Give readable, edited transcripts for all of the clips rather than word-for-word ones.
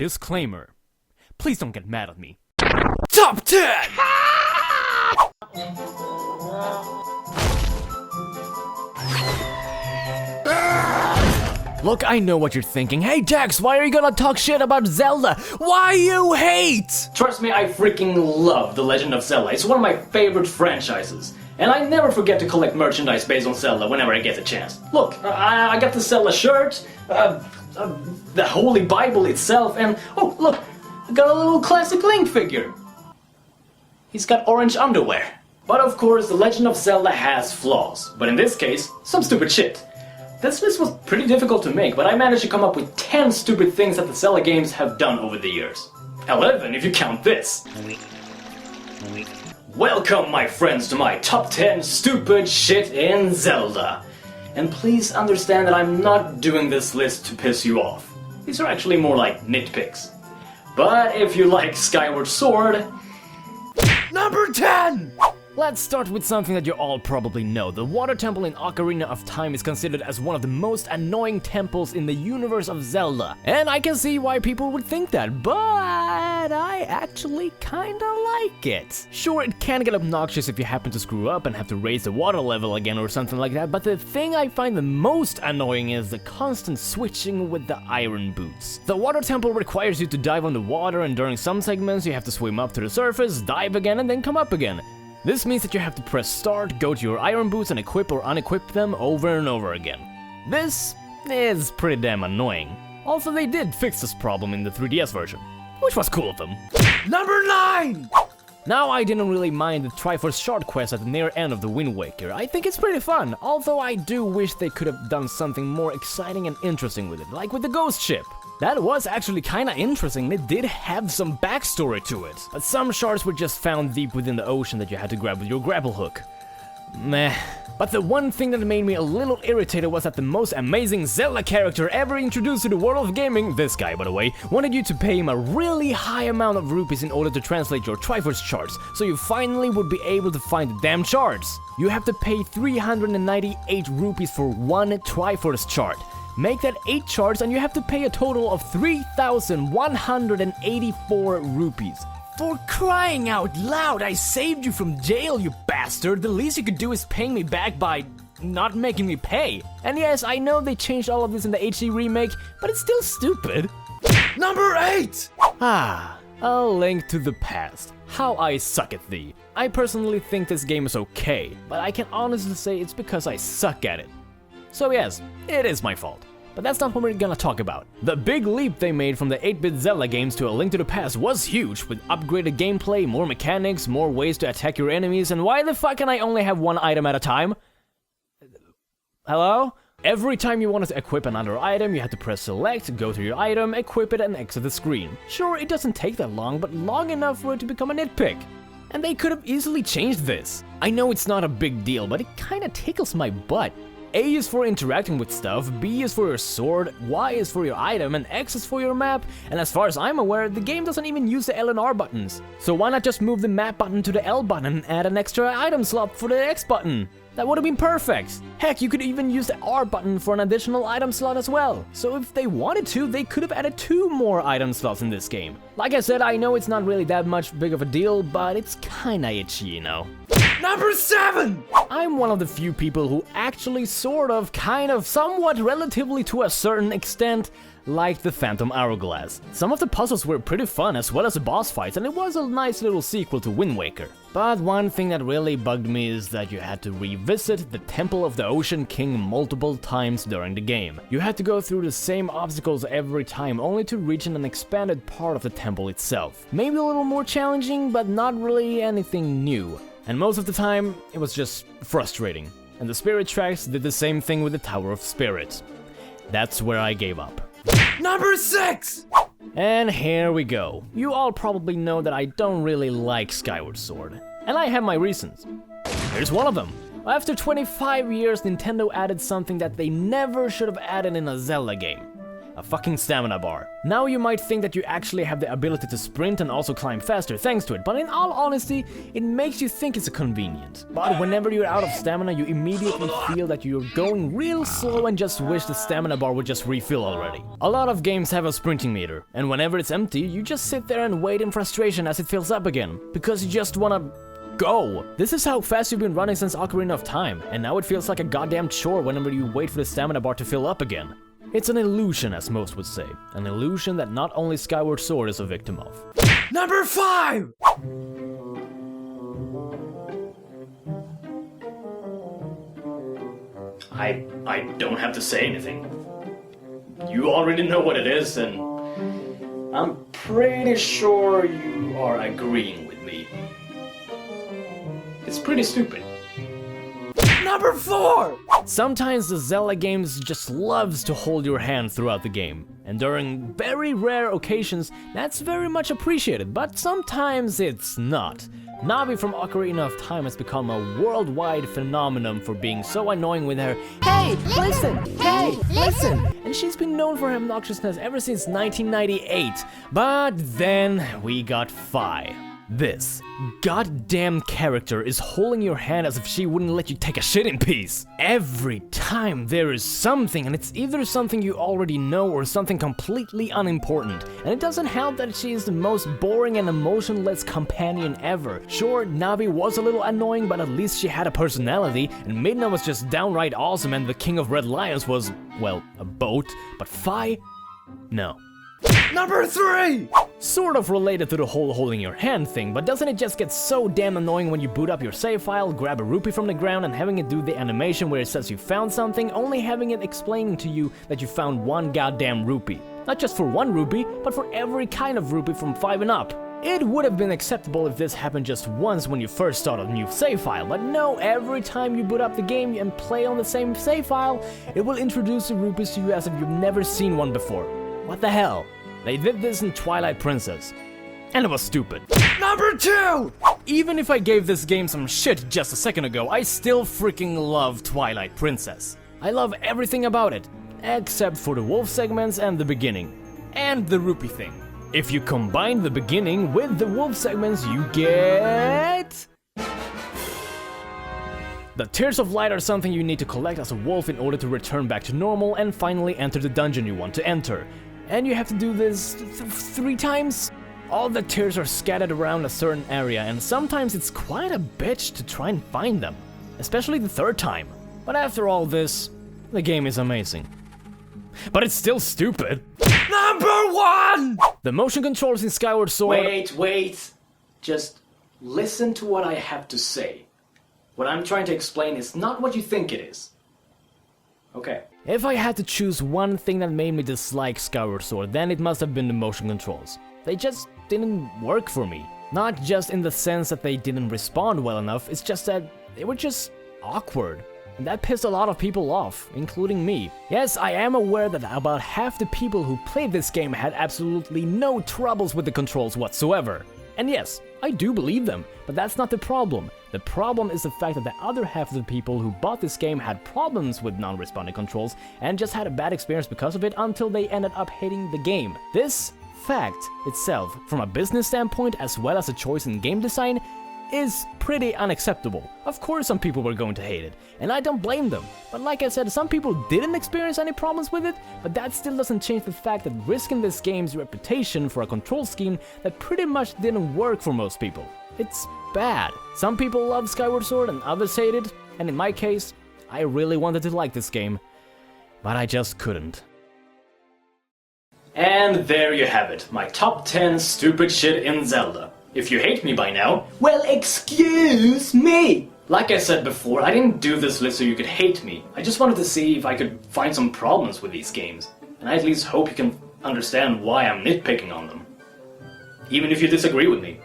Disclaimer. Please don't get mad at me. Top 10! Look, I know what you're thinking. Hey Dex, why are you gonna talk shit about Zelda? Why you hate? Trust me, I freaking love The Legend of Zelda. It's one of my favorite franchises. And I never forget to collect merchandise based on Zelda whenever I get the chance. Look, I got the Zelda shirt, the Holy Bible itself, and oh, look, I got a little classic Link figure. He's got orange underwear. But of course, The Legend of Zelda has flaws. But in this case, some stupid shit. This list was pretty difficult to make, but I managed to come up with 10 stupid things that the Zelda games have done over the years. 11 if you count this. Welcome, my friends, to my top 10 stupid shit in Zelda. And please understand that I'm not doing this list to piss you off. These are actually more like nitpicks. But if you like Skyward Sword... Number 10! Let's start with something that you all probably know. The water temple in Ocarina of Time is considered as one of the most annoying temples in the universe of Zelda. And I can see why people would think that, but I actually kinda like it. Sure, it can get obnoxious if you happen to screw up and have to raise the water level again or something like that, but the thing I find the most annoying is the constant switching with the iron boots. The water temple requires you to dive on the water, and during some segments you have to swim up to the surface, dive again, and then come up again. This means that you have to press start, go to your iron boots and equip or unequip them over and over again. This is pretty damn annoying. Also, they did fix this problem in the 3DS version, which was cool of them. Number 9! Now, I didn't really mind the Triforce Shard quest at the near end of the Wind Waker. I think it's pretty fun, although I do wish they could have done something more exciting and interesting with it, like with the ghost ship. That was actually kinda interesting. It did have some backstory to it. But some shards were just found deep within the ocean that you had to grab with your grapple hook. Meh. But the one thing that made me a little irritated was that the most amazing Zelda character ever introduced to the world of gaming, this guy by the way, wanted you to pay him a really high amount of rupees in order to translate your Triforce shards, so you finally would be able to find the damn shards. You have to pay 398 rupees for one Triforce shard. Make that 8 shards and you have to pay a total of 3,184 rupees. For crying out loud, I saved you from jail, you bastard! The least you could do is paying me back by not making me pay. And yes, I know they changed all of this in the HD remake, but it's still stupid. Number 8! A Link to the Past. How I suck at thee. I personally think this game is okay, but I can honestly say it's because I suck at it. So yes, it is my fault. But that's not what we're gonna talk about. The big leap they made from the 8-bit Zelda games to A Link to the Past was huge, with upgraded gameplay, more mechanics, more ways to attack your enemies, and why the fuck can I only have one item at a time? Hello? Every time you wanted to equip another item, you had to press select, go to your item, equip it, and exit the screen. Sure, it doesn't take that long, but long enough for it to become a nitpick. And they could have easily changed this. I know it's not a big deal, but it kinda tickles my butt. A is for interacting with stuff, B is for your sword, Y is for your item, and X is for your map, and as far as I'm aware, the game doesn't even use the L and R buttons. So why not just move the map button to the L button and add an extra item slot for the X button? That would have been perfect! Heck, you could even use the R button for an additional item slot as well. So if they wanted to, they could have added 2 more item slots in this game. Like I said, I know it's not really that much big of a deal, but it's kinda itchy, you know. Number 7! I'm one of the few people who actually sort of, kind of, somewhat, relatively to a certain extent, liked the Phantom Hourglass. Some of the puzzles were pretty fun as well as the boss fights, and it was a nice little sequel to Wind Waker. But one thing that really bugged me is that you had to revisit the Temple of the Ocean King multiple times during the game. You had to go through the same obstacles every time, only to reach an expanded part of the temple itself. Maybe a little more challenging, but not really anything new. And most of the time, it was just frustrating. And the Spirit Tracks did the same thing with the Tower of Spirits. That's where I gave up. Number 6! And here we go. You all probably know that I don't really like Skyward Sword. And I have my reasons. Here's one of them. After 25 years, Nintendo added something that they never should have added in a Zelda game. a fucking stamina bar. Now you might think that you actually have the ability to sprint and also climb faster thanks to it, but in all honesty, it makes you think it's convenient. But whenever you're out of stamina, you immediately feel that you're going real slow and just wish the stamina bar would just refill already. A lot of games have a sprinting meter, and whenever it's empty, you just sit there and wait in frustration as it fills up again, because you just wanna go. This is how fast you've been running since Ocarina of Time, and now it feels like a goddamn chore whenever you wait for the stamina bar to fill up again. It's an illusion, as most would say. An illusion that not only Skyward Sword is a victim of. NumberFive! I don't have to say anything. You already know what it is, and I'm pretty sure you are agreeing with me. It's pretty stupid. NumberFour! Sometimes the Zelda games just loves to hold your hand throughout the game, and during very rare occasions that's very much appreciated, but sometimes it's not. Navi from Ocarina of Time has become a worldwide phenomenon for being so annoying with her "Hey, listen! Hey, listen!" And she's been known for her obnoxiousness ever since 1998. But then we got Fi. This goddamn character is holding your hand as if she wouldn't let you take a shit in peace. Every time there is something, and it's either something you already know or something completely unimportant. And it doesn't help that she is the most boring and emotionless companion ever. Sure, Navi was a little annoying, but at least she had a personality, and Midna was just downright awesome, and the King of Red Lions was, well, a boat. But Fi? No. NumberThree! Sort of related to the whole holding your hand thing, but doesn't it just get so damn annoying when you boot up your save file, grab a rupee from the ground, and having it do the animation where it says you found something, only having it explaining to you that you found one goddamn rupee. Not just for one rupee, but for every kind of rupee from 5 and up. It would have been acceptable if this happened just once when you first start a new save file, but no, every time you boot up the game and play on the same save file, it will introduce the rupees to you as if you've never seen one before. What the hell? They did this in Twilight Princess, and it was stupid. NumberTwo! Even if I gave this game some shit just a second ago, I still freaking love Twilight Princess. I love everything about it, except for the wolf segments and the beginning, and the rupee thing. If you combine the beginning with the wolf segments, you get... The Tears of Light are something you need to collect as a wolf in order to return back to normal and finally enter the dungeon you want to enter. And you have to do this 3 times? All the tears are scattered around a certain area, and sometimes it's quite a bitch to try and find them. Especially the 3rd time. But after all this, the game is amazing. But it's still stupid. NumberOne! The motion controls in Skyward Sword... Wait. Just listen to what I have to say. What I'm trying to explain is not what you think it is. Okay. If I had to choose one thing that made me dislike Skyward Sword, then it must have been the motion controls. They just didn't work for me. Not just in the sense that they didn't respond well enough, it's just that they were just awkward. And that pissed a lot of people off, including me. Yes, I am aware that about half the people who played this game had absolutely no troubles with the controls whatsoever. And yes, I do believe them, but that's not the problem. The problem is the fact that the other half of the people who bought this game had problems with non-responding controls and just had a bad experience because of it until they ended up hating the game. This fact itself, from a business standpoint as well as a choice in game design, is pretty unacceptable. Of course some people were going to hate it, and I don't blame them. But like I said, some people didn't experience any problems with it, but that still doesn't change the fact that risking this game's reputation for a control scheme that pretty much didn't work for most people. It's bad. Some people love Skyward Sword and others hate it, and in my case, I really wanted to like this game, but I just couldn't. And there you have it, my top 10 stupid shit in Zelda. If you hate me by now, well, excuse me! Like I said before, I didn't do this list so you could hate me. I just wanted to see if I could find some problems with these games. And I at least hope you can understand why I'm nitpicking on them. Even if you disagree with me.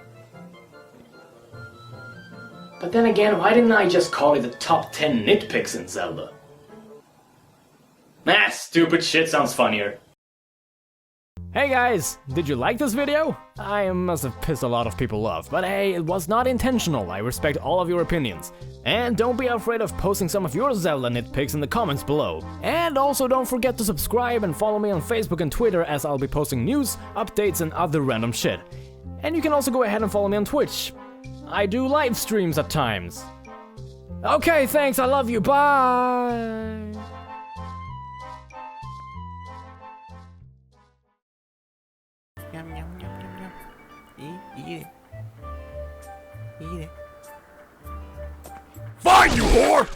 But then again, why didn't I just call it the top 10 nitpicks in Zelda? Nah, stupid shit sounds funnier. Hey guys, did you like this video? I must have pissed a lot of people off, but hey, it was not intentional. I respect all of your opinions. And don't be afraid of posting some of your Zelda nitpicks in the comments below. And also don't forget to subscribe and follow me on Facebook and Twitter, as I'll be posting news, updates and other random shit. And you can also go ahead and follow me on Twitch. I do live streams at times. Okay, thanks, I love you, bye! Yum, yum, yum, yum, yum. Eat it. Eat it. Fine, you whore!